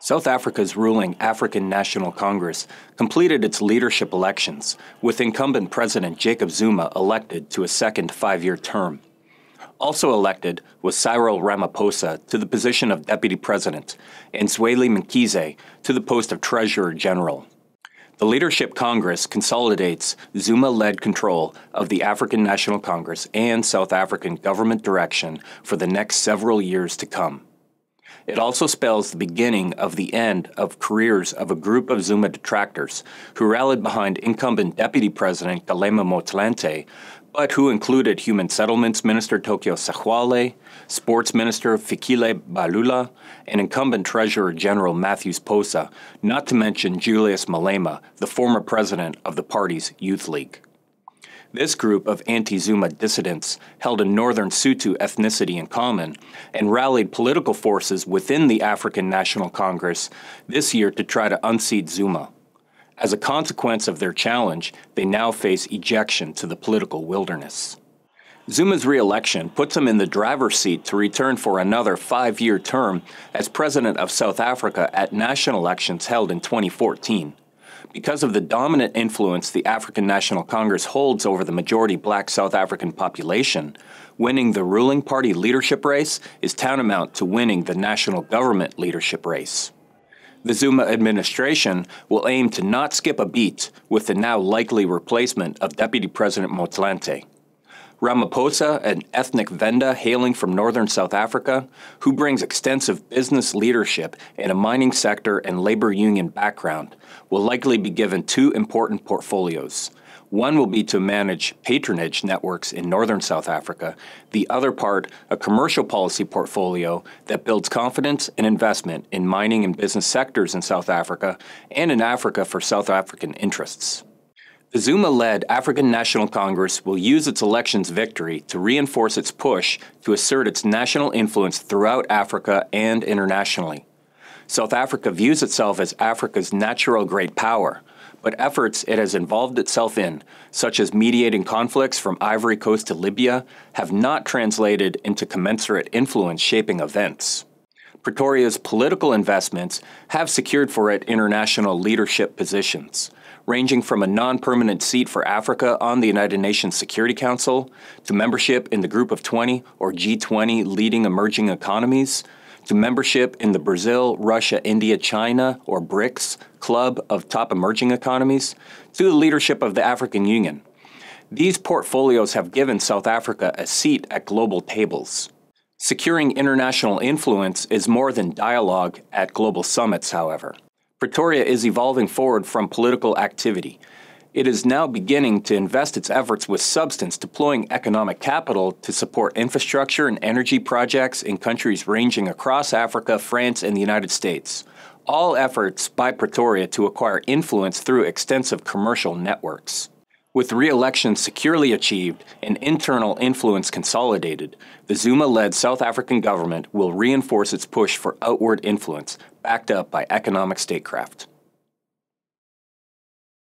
South Africa's ruling African National Congress completed its leadership elections, with incumbent President Jacob Zuma elected to a second five-year term. Also elected was Cyril Ramaphosa to the position of Deputy President and Zweli Mkhize to the post of Treasurer General. The Leadership Congress consolidates Zuma-led control of the African National Congress and South African government direction for the next several years to come. It also spells the beginning of the end of careers of a group of Zuma detractors who rallied behind incumbent Deputy President Kgalema Motlanthe, but who included Human Settlements Minister Tokyo Sexwale, Sports Minister Fikile Balula, and incumbent Treasurer General Matthews Posa, not to mention Julius Malema, the former president of the party's Youth League. This group of anti-Zuma dissidents held a northern Sotho ethnicity in common and rallied political forces within the African National Congress this year to try to unseat Zuma. As a consequence of their challenge, they now face ejection to the political wilderness. Zuma's re-election puts him in the driver's seat to return for another five-year term as president of South Africa at national elections held in 2014. Because of the dominant influence the African National Congress holds over the majority black South African population, winning the ruling party leadership race is tantamount to winning the national government leadership race. The Zuma administration will aim to not skip a beat with the now likely replacement of Deputy President Motlanthe. Ramaphosa, an ethnic Venda hailing from northern South Africa, who brings extensive business leadership in a mining sector and labor union background, will likely be given two important portfolios. One will be to manage patronage networks in northern South Africa, the other part a commercial policy portfolio that builds confidence and investment in mining and business sectors in South Africa and in Africa for South African interests. The Zuma-led African National Congress will use its elections victory to reinforce its push to assert its national influence throughout Africa and internationally. South Africa views itself as Africa's natural great power, but efforts it has involved itself in, such as mediating conflicts from Ivory Coast to Libya, have not translated into commensurate influence shaping events. Pretoria's political investments have secured for it international leadership positions, ranging from a non-permanent seat for Africa on the United Nations Security Council, to membership in the Group of 20 or G20 leading emerging economies, to membership in the Brazil, Russia, India, China, or BRICS club of top emerging economies, to the leadership of the African Union. These portfolios have given South Africa a seat at global tables. Securing international influence is more than dialogue at global summits, however. Pretoria is evolving forward from political activity. It is now beginning to invest its efforts with substance, deploying economic capital to support infrastructure and energy projects in countries ranging across Africa, France, and the United States. All efforts by Pretoria to acquire influence through extensive commercial networks. With re-election securely achieved and internal influence consolidated, the Zuma-led South African government will reinforce its push for outward influence, backed up by economic statecraft.